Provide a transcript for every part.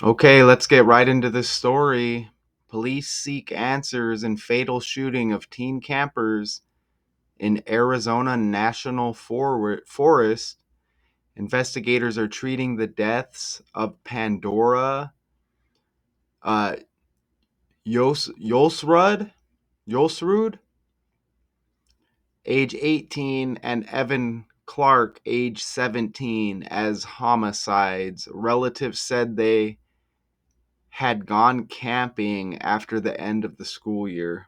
Okay, let's get right into this story. Police seek answers in fatal shooting of teen campers in Arizona National Forest. Investigators are treating the deaths of Pandora uh, Yosrud, age 18, and Evan Clark, age 17, as homicides. Relatives said they had gone camping after the end of the school year.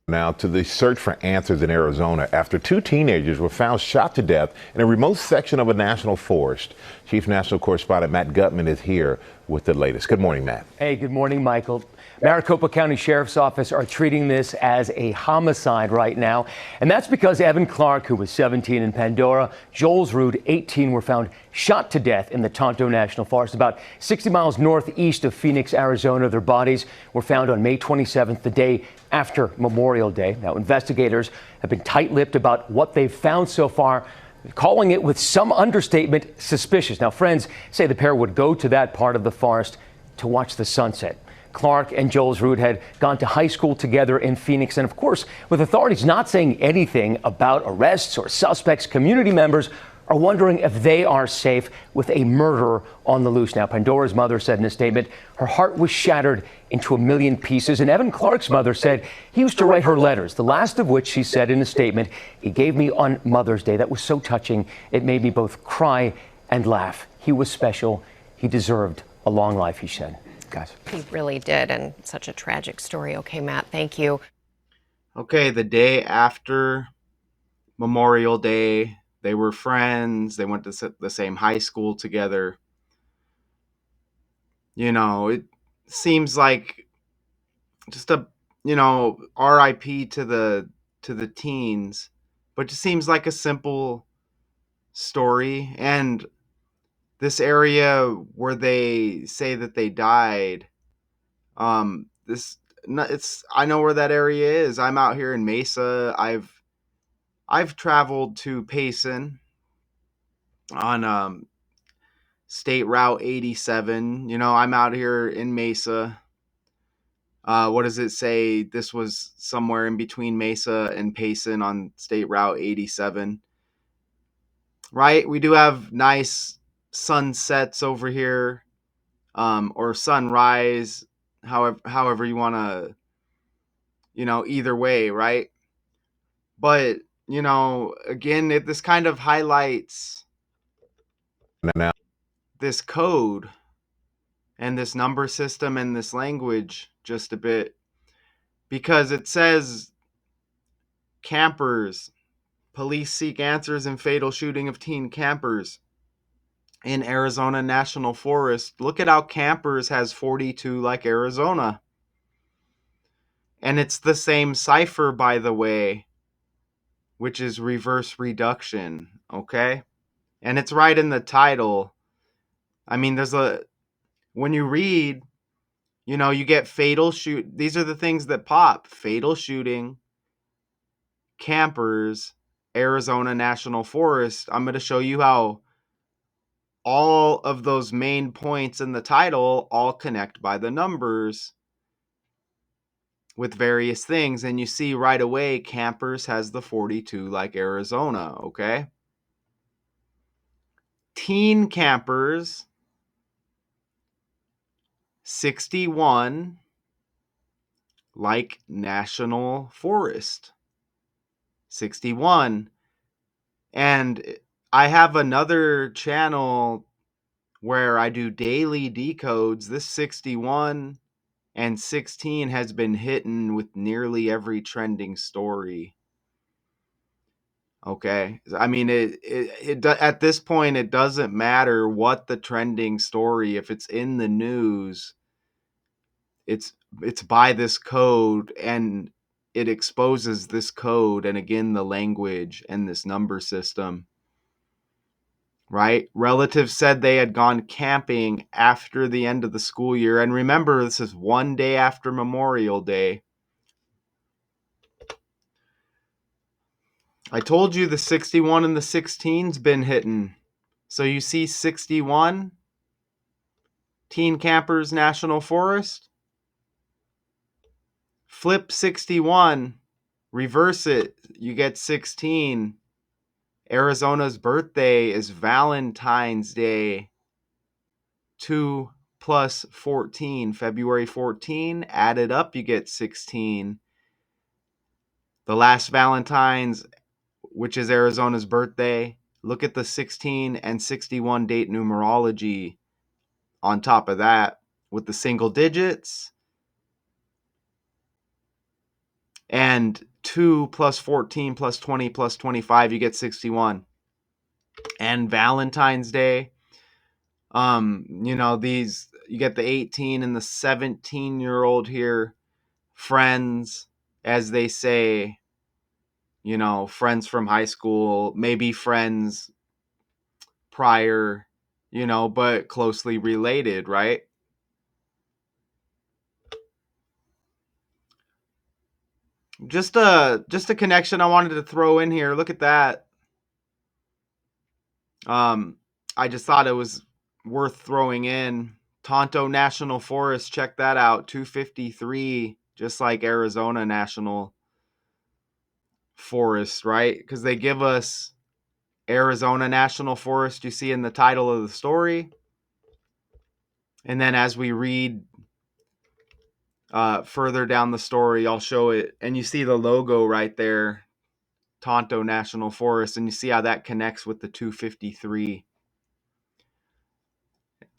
Now to the search for answers in Arizona after two teenagers were found shot to death in a remote section of a national forest. Chief National Correspondent Matt Gutman is here with the latest. Good morning, Matt. Hey, good morning, Michael. Maricopa County Sheriff's Office are treating this as a homicide right now. And that's because Evan Clark, who was 17, and Pandora Jolsrud, 18, were found shot to death in the Tonto National Forest, about 60 miles northeast of Phoenix, Arizona. Their bodies were found on May 27th, the day after Memorial Day. Now, investigators have been tight-lipped about what they've found so far, calling it, with some understatement, suspicious. Now, friends say the pair would go to that part of the forest to watch the sunset. Clark and Jolsrud had gone to high school together in Phoenix. And of course, with authorities not saying anything about arrests or suspects, community members are wondering if they are safe with a murderer on the loose. Now, Pandora's mother said in a statement her heart was shattered into a million pieces. And Evan Clark's mother said he used to write her letters, the last of which she said in a statement, "He gave me on Mother's Day. That was so touching. It made me both cry and laugh. He was special. He deserved a long life," he said. Guys. He really did, and such a tragic story. Okay, Matt, thank you. Okay, the day after Memorial Day, they were friends. They went to the same high school together. It seems like just a, RIP to the teens, but just seems like a simple story. And this area where they say that they died, it's I know where that area is. I'm out here in Mesa. I've traveled to Payson on State Route 87. I'm out here in Mesa. What does it say? This was somewhere in between Mesa and Payson on State Route 87. Right? We do have nice sunsets over here, or sunrise, however you want to, either way, right? But, again, this kind of highlights Now, this code and this number system and this language just a bit, because it says campers, police seek answers in fatal shooting of teen campers in Arizona National Forest. Look at how campers has 42 like Arizona. And it's the same cipher, by the way, which is reverse reduction, okay? And it's right in the title. I mean, when you read, you get fatal shoot. These are the things that pop: fatal shooting, campers, Arizona National Forest. I'm going to show you how all of those main points in the title all connect by the numbers with various things. And you see right away, campers has the 42 like Arizona, okay? Teen campers, 61 like National Forest, 61. And I have another channel where I do daily decodes. This 61 and 16 has been hitting with nearly every trending story. Okay. I mean, at this point, it doesn't matter what the trending story, if it's in the news, it's by this code, and it exposes this code, and again, the language and this number system. Right? Relatives said they had gone camping after the end of the school year. And remember, this is one day after Memorial Day. I told you the 61 and the 16's been hitting. So you see 61, Teen Campers National Forest. Flip 61, reverse it, you get 16. Arizona's birthday is Valentine's Day. 2 plus 14, February 14, added up, you get 16. The last Valentine's, which is Arizona's birthday, look at the 16 and 61 date numerology on top of that with the single digits. And 2 plus 14 plus 20 plus 25, you get 61. And Valentine's Day, these, you get the 18 and the 17-year-old here, friends, as they say, friends from high school, maybe friends prior, but closely related, right? Just a connection I wanted to throw in here. Look at that. I just thought it was worth throwing in. Tonto National Forest, check that out, 253, just like Arizona National Forest, right? Because they give us Arizona National Forest, you see in the title of the story. And then as we read further down the story, I'll show it. And you see the logo right there, Tonto National Forest, and you see how that connects with the 253.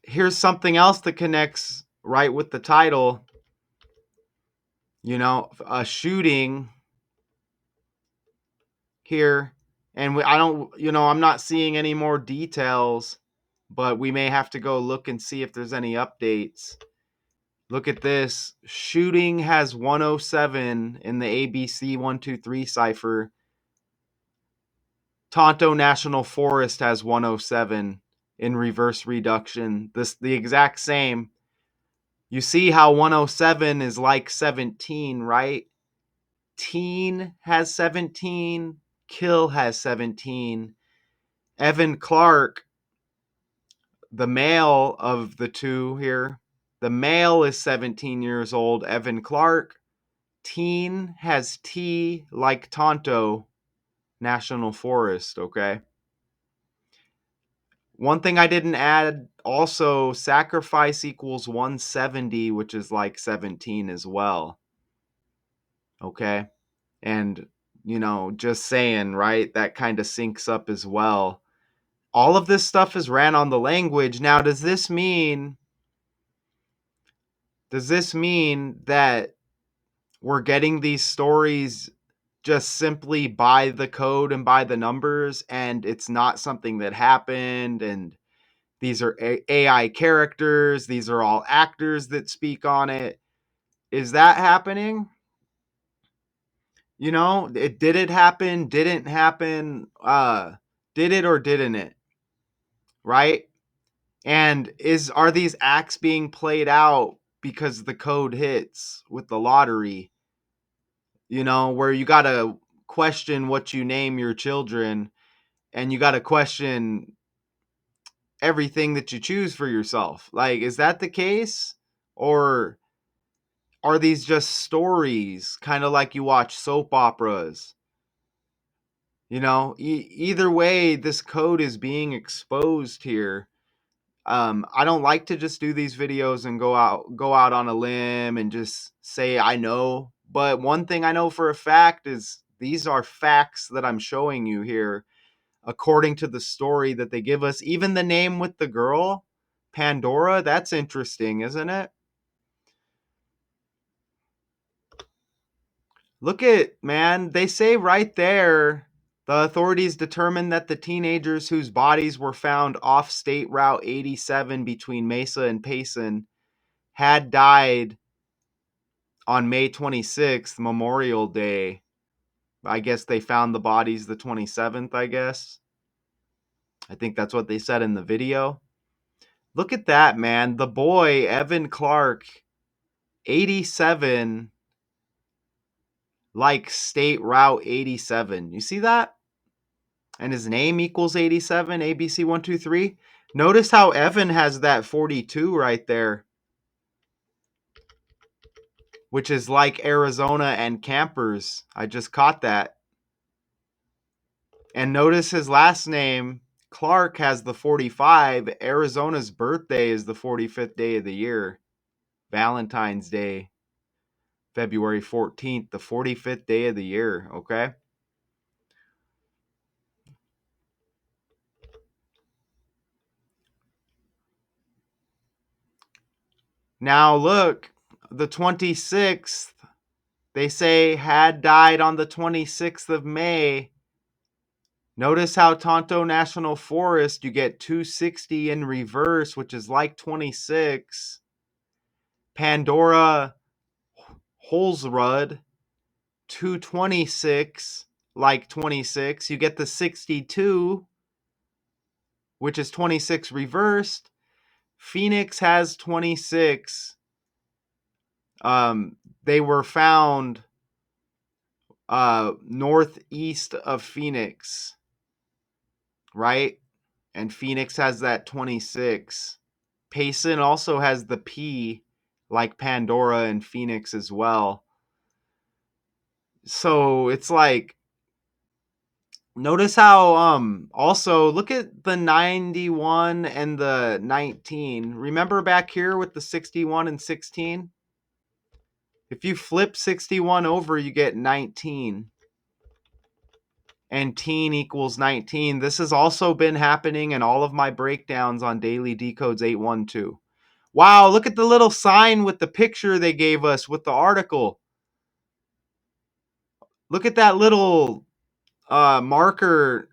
Here's something else that connects right with the title. A shooting here, and I'm not seeing any more details, but we may have to go look and see if there's any updates. Look at this. Shooting has 107 in the ABC 123 cipher. Tonto National Forest has 107 in reverse reduction. The exact same. You see how 107 is like 17, right? Teen has 17. Kill has 17. Evan Clark, the male of the two here, the male is 17 years old. Evan Clark. Teen has T like Tonto National Forest, okay? One thing I didn't add also, sacrifice equals 170, which is like 17 as well. Okay? And, just saying, right? That kind of syncs up as well. All of this stuff is ran on the language. Now, does this mean that we're getting these stories just simply by the code and by the numbers, and it's not something that happened, and these are AI characters, these are all actors that speak on it? Is that happening? Did it happen? Didn't happen? Did it or didn't it? Right? And are these acts being played out because the code hits with the lottery? Where you got to question what you name your children, and you got to question everything that you choose for yourself. Like, is that the case? Or are these just stories, kind of like you watch soap operas? Either way, this code is being exposed here. I don't like to just do these videos and go out on a limb and just say I know. But one thing I know for a fact is these are facts that I'm showing you here, according to the story that they give us. Even the name with the girl, Pandora, that's interesting, isn't it? Look man, they say right there, the authorities determined that the teenagers whose bodies were found off State Route 87 between Mesa and Payson had died on May 26th, Memorial Day. I guess they found the bodies the 27th, I guess. I think that's what they said in the video. Look at that, man. The boy, Evan Clark, 87, like State Route 87. You see that? and his name equals 87, ABC123. Notice how Evan has that 42 right there, which is like Arizona and Campers. I just caught that. And notice his last name, Clark, has the 45. Arizona's birthday is the 45th day of the year. Valentine's Day, February 14th, the 45th day of the year, okay? Now look, the 26th, they say had died on the 26th of May. Notice how Tonto National Forest, you get 260 in reverse, which is like 26. Pandora Holsrud, 226, like 26. You get the 62, which is 26 reversed. Phoenix has 26. They were found northeast of Phoenix, right? And Phoenix has that 26. Payson also has the P, like Pandora and Phoenix as well. So it's like, notice how also look at the 91 and the 19. Remember back here with the 61 and 16? If you flip 61 over, you get 19. And teen equals 19. This has also been happening in all of my breakdowns on Daily Decodes 812. Wow, look at the little sign with the picture they gave us with the article. Look at that little marker.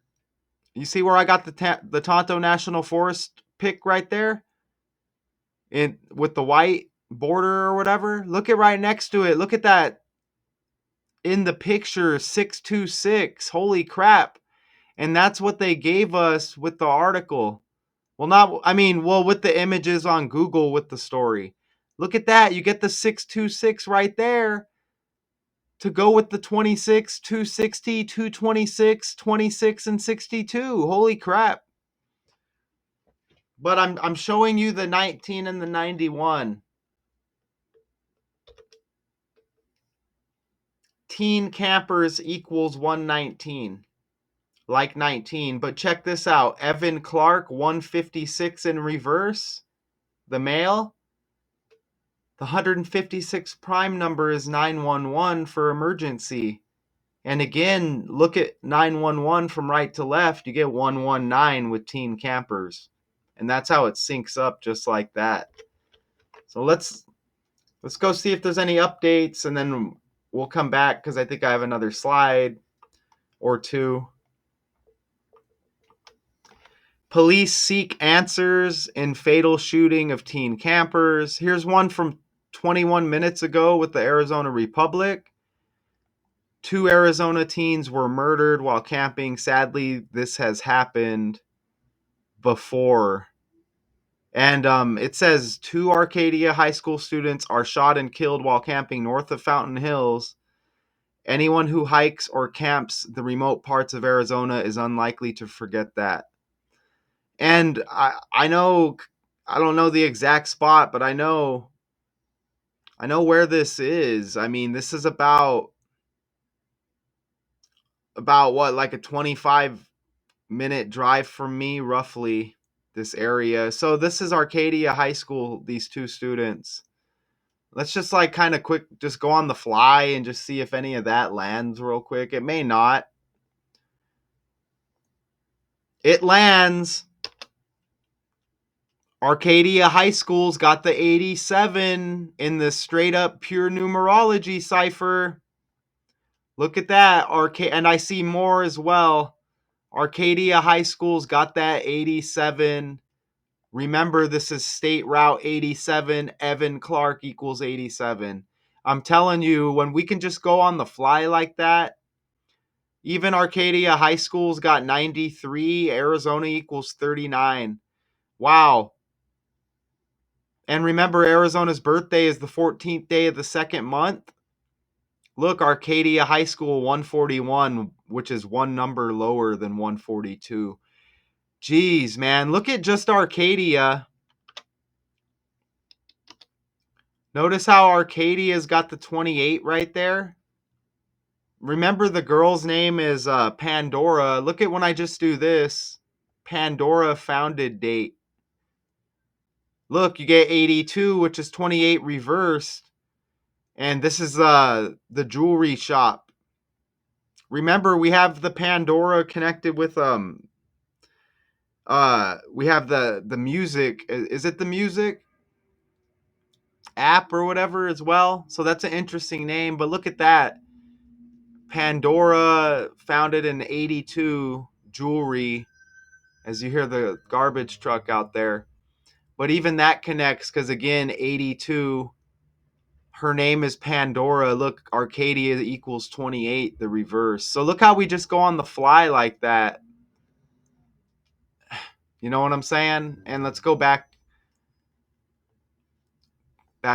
You see where I got the Tonto National Forest pick right there? With the white border or whatever? Look at right next to it. Look at that in the picture, 626. Holy crap. And that's what they gave us with the article. Well, with the images on Google with the story. Look at that. You get the 626 right there to go with the 26, 260, 226, 26, and 62. Holy crap. But I'm showing you the 19 and the 91. Teen campers equals 119. Like 19. But check this out. Evan Clark, 156 in reverse. The male. The 156 prime number is 911 for emergency. And again, look at 911 from right to left. You get 119 with teen campers. And that's how it syncs up just like that. So let's go see if there's any updates, and then we'll come back because I think I have another slide or two. Police seek answers in fatal shooting of teen campers. Here's one from 21 minutes ago with the Arizona Republic. 2 Arizona teens were murdered while camping. Sadly, this has happened before. And it says 2 Arcadia High School students are shot and killed while camping north of Fountain Hills. Anyone who hikes or camps the remote parts of Arizona is unlikely to forget that. And I know, I don't know the exact spot, but I know where this is. I mean, this is about what, like a 25-minute drive from me, roughly, this area. So this is Arcadia High School, these 2 students. Let's just like kind of quick, just go on the fly and just see if any of that lands real quick. It may not. It lands. Arcadia High School's got the 87 in the straight up pure numerology cipher. Look at that. And I see more as well. Arcadia High School's got that 87. Remember, this is State Route 87. Evan Clark equals 87. I'm telling you, when we can just go on the fly like that, even Arcadia High School's got 93. Arizona equals 39. Wow. And remember, Arizona's birthday is the 14th day of the second month. Look, Arcadia High School 141, which is one number lower than 142. Jeez, man, look at just Arcadia. Notice how Arcadia's got the 28 right there? Remember the girl's name is Pandora. Look at when I just do this. Pandora founded date. Look, you get 82, which is 28 reversed. And this is the jewelry shop. Remember, we have the Pandora connected with we have the music. Is it the music app or whatever as well? So that's an interesting name, but look at that. Pandora founded in 82, jewelry, as you hear the garbage truck out there. But even that connects because, again, 82, her name is Pandora. Look, Arcadia equals 28, the reverse. So look how we just go on the fly like that. You know what I'm saying? And let's go back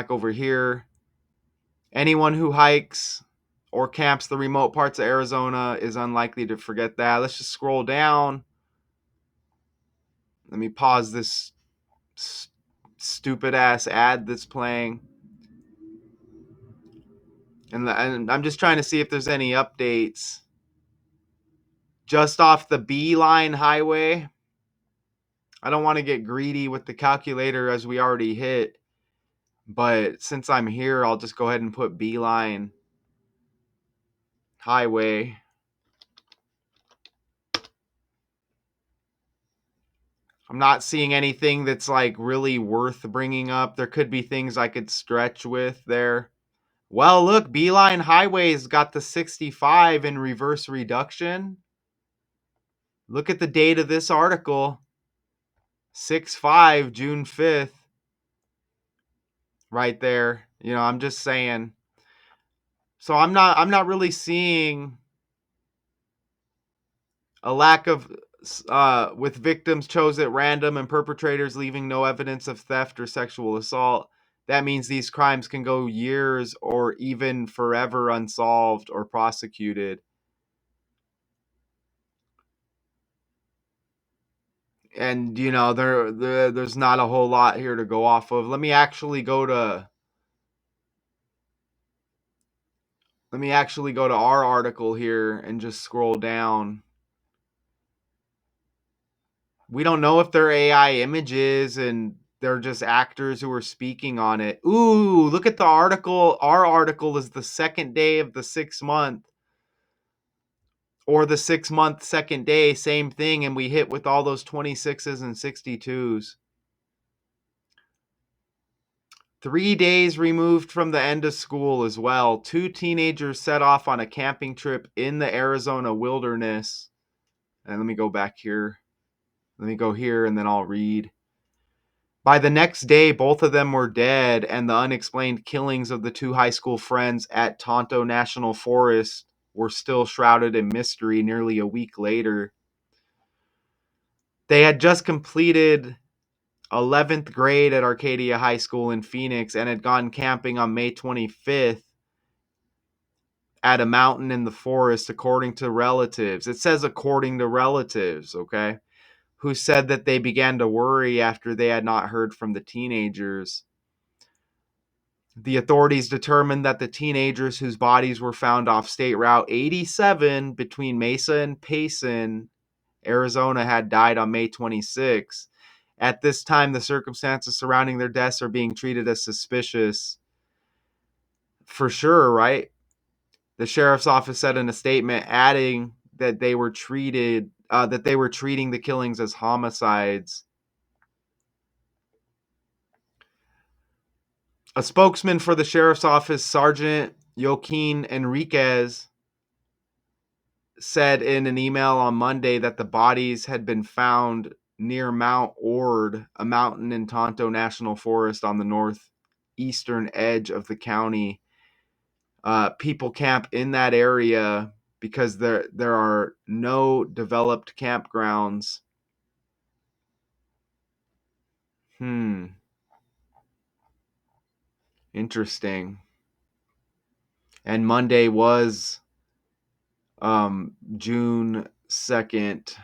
over here. Anyone who hikes or camps the remote parts of Arizona is unlikely to forget that. Let's just scroll down. Let me pause this stupid ass ad that's playing. And I'm just trying to see if there's any updates. Just off the Beeline Highway. I don't want to get greedy with the calculator as we already hit. But since I'm here, I'll just go ahead and put Beeline Highway. I'm not seeing anything that's like really worth bringing up. There could be things I could stretch with there. Well, look, Beeline Highway's got the 65 in reverse reduction. Look at the date of this article. 6/5, June 5th. Right there. You know, I'm just saying. So I'm not really seeing a lack of with victims chose at random and perpetrators leaving no evidence of theft or sexual assault. That means these crimes can go years or even forever unsolved or prosecuted. And you know, there's not a whole lot here to go off of. Let me actually go to our article here and just scroll down. We don't know if they're AI images and they're just actors who are speaking on it. Ooh, look at the article. Our article is the second day of the 6th month, or the 6-month second day, same thing, and we hit with all those 26s and 62s. 3 days removed from the end of school as well. 2 teenagers set off on a camping trip in the Arizona wilderness. And let me go back here. Let me go here and then I'll read. By the next day, both of them were dead, and the unexplained killings of the 2 high school friends at Tonto National Forest were still shrouded in mystery nearly a week later. They had just completed 11th grade at Arcadia High School in Phoenix and had gone camping on May 25th at a mountain in the forest, according to relatives. It says according to relatives, okay? Who said that they began to worry after they had not heard from the teenagers. The authorities determined that the teenagers whose bodies were found off State Route 87 between Mesa and Payson, Arizona, had died on May 26. At this time, the circumstances surrounding their deaths are being treated as suspicious. For sure, right? The sheriff's office said in a statement, adding that they were treating the killings as homicides. A spokesman for the sheriff's office, Sergeant Joaquin Enriquez, said in an email on Monday that the bodies had been found near Mount Ord, a mountain in Tonto National Forest on the northeastern edge of the county. People camp in that area because there are no developed campgrounds. Interesting. And Monday was June 2nd.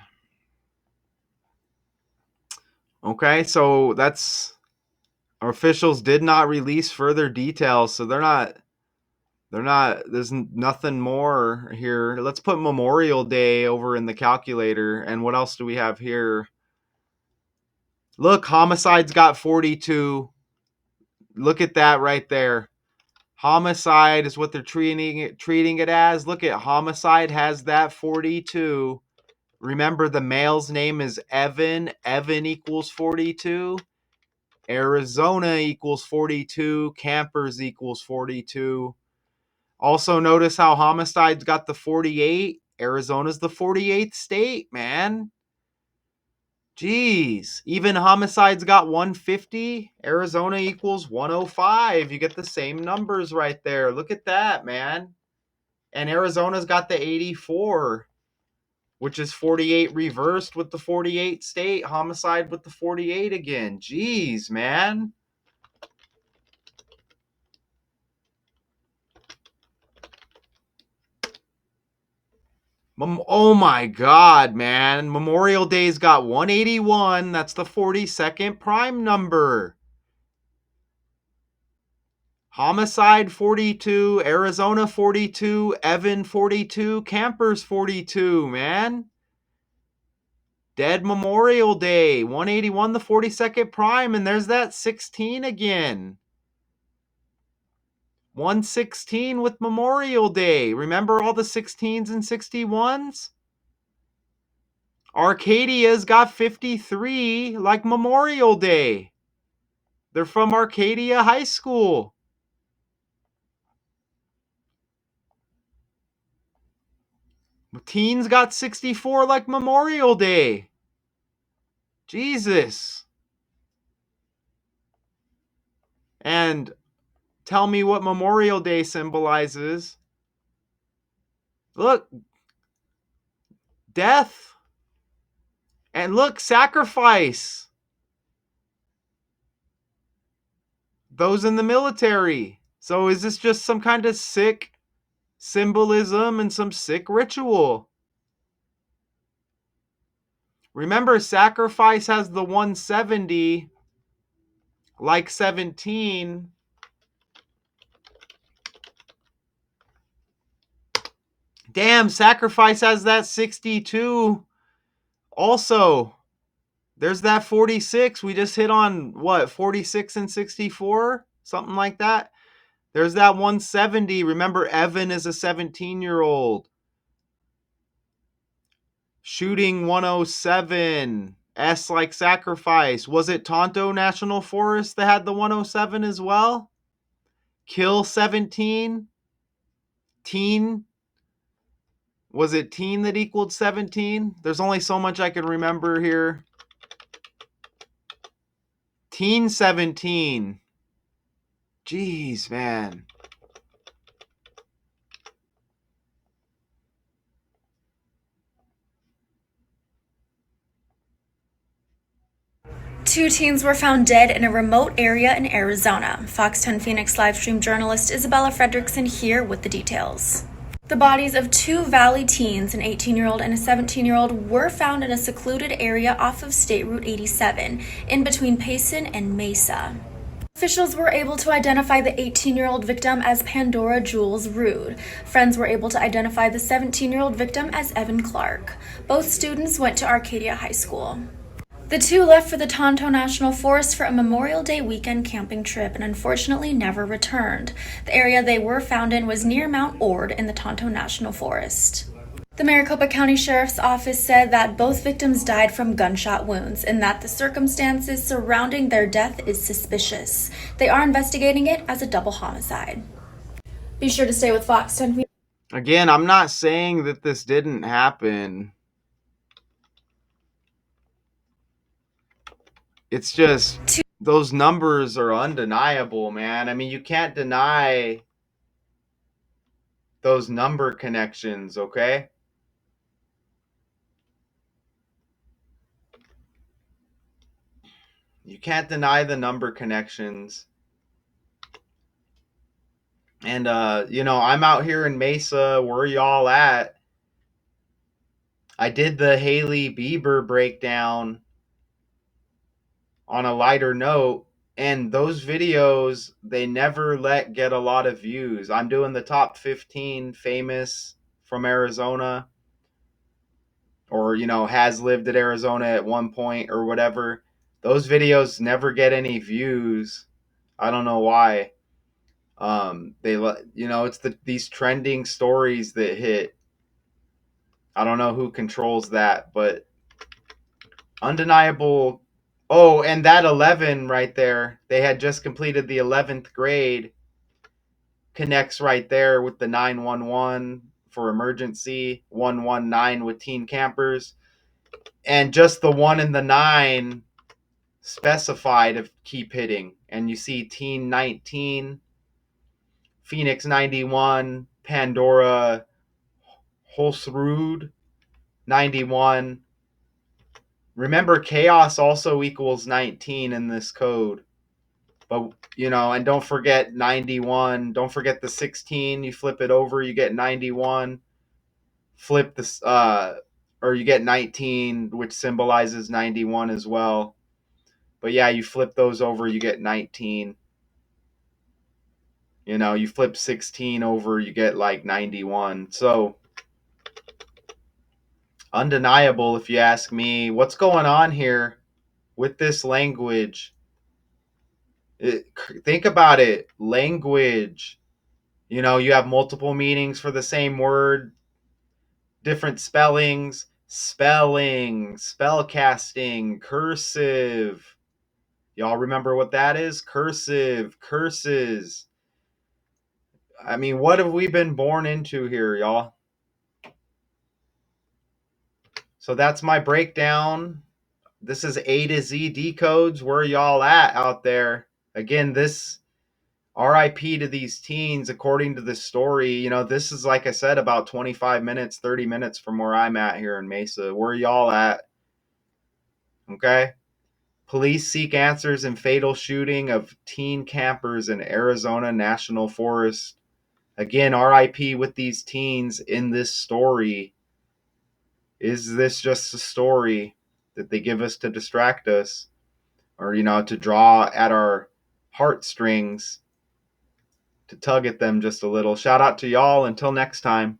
Okay, so that's our officials did not release further details, so they're not there's nothing more here. Let's put Memorial Day over in the calculator. And what else do we have here? Look, homicides got 42. Look at that right there. Homicide is what they're treating it as. Look at homicide has that 42. Remember, the male's name is Evan. Evan equals 42. Arizona equals 42. Campers equals 42. Also, notice how homicides got the 48. Arizona's the 48th state, man. Jeez. Even homicides got 150. Arizona equals 105. You get the same numbers right there. Look at that, man. And Arizona's got the 84, which is 48 reversed with the 48 state. Homicide with the 48 again. Jeez, man. Oh my God, man. Memorial Day's got 181. That's the 42nd prime number. Homicide 42, Arizona 42, Evan 42, Campers 42, man. Dead Memorial Day, 181, the 42nd prime, and there's that 16 again. 116 with Memorial Day. Remember all the 16s and 61s? Arcadia's got 53, like Memorial Day. They're from Arcadia High School. Teens got 64, like Memorial Day. Jesus. And tell me what Memorial Day symbolizes. Look, death. And look, sacrifice. Those in the military. So is this just some kind of sick symbolism and some sick ritual? Remember, sacrifice has the 170, like 17. Damn, sacrifice has that 62. Also, there's that 46. We just hit on what, 46 and 64? Something like that. There's that 170. Remember, Evan is a 17-year-old. Shooting 107. S like sacrifice. Was it Tonto National Forest that had the 107 as well? Kill 17. Teen. Was it teen that equaled 17? There's only so much I can remember here. Teen 17. Jeez, man. Two teens were found dead in a remote area in Arizona. Fox 10 Phoenix livestream journalist Isabella Fredrickson here with the details. The bodies of two Valley teens, an 18-year-old and a 17-year-old, were found in a secluded area off of State Route 87, in between Payson and Mesa. Officials were able to identify the 18-year-old victim as Pandora Jules Rude. Friends were able to identify the 17-year-old victim as Evan Clark. Both students went to Arcadia High School. The two left for the Tonto National Forest for a Memorial Day weekend camping trip and unfortunately never returned. The area they were found in was near Mount Ord in the Tonto National Forest. The Maricopa County Sheriff's Office said that both victims died from gunshot wounds and that the circumstances surrounding their death is suspicious. They are investigating it as a double homicide. Be sure to stay with Fox 10. Again, I'm not saying that this didn't happen. It's just those numbers are undeniable, man. I mean, you can't deny those number connections, okay? You can't deny the number connections. And I'm out here in Mesa. Where y'all at? I did the Haley Bieber breakdown on a lighter note, and those videos, they never let get a lot of views. I'm doing the top 15 famous from Arizona, or has lived at Arizona at one point or whatever. Those videos never get any views. I don't know why. It's these trending stories that hit. I don't know who controls that, but undeniable. Oh, and that 11 right there, they had just completed the 11th grade, connects right there with the 911 for emergency, 119 with teen campers, and just the 1 and the 9 specified of keep hitting. And you see teen 19, Phoenix 91, Pandora, Holsrud 91. Remember, chaos also equals 19 in this code. But, and don't forget 91. Don't forget the 16. You flip it over, you get 91. Flip this, or you get 19, which symbolizes 91 as well. But yeah, you flip those over, you get 19. You flip 16 over, you get like 91. So undeniable, if you ask me. What's going on here with this language? Think about it. Language. You have multiple meanings for the same word, different spellings, spell casting, cursive. Y'all remember what that is? Cursive, curses. I mean, what have we been born into here, y'all? So that's my breakdown. This is A to Z decodes. Where y'all at out there? Again, this RIP to these teens, according to this story. This is, like I said, about 25 minutes, 30 minutes from where I'm at here in Mesa. Where y'all at? Okay. Police seek answers in fatal shooting of teen campers in Arizona National Forest. Again, RIP with these teens in this story. Is this just a story that they give us to distract us, or, to draw at our heartstrings, to tug at them just a little? Shout out to y'all. Until next time.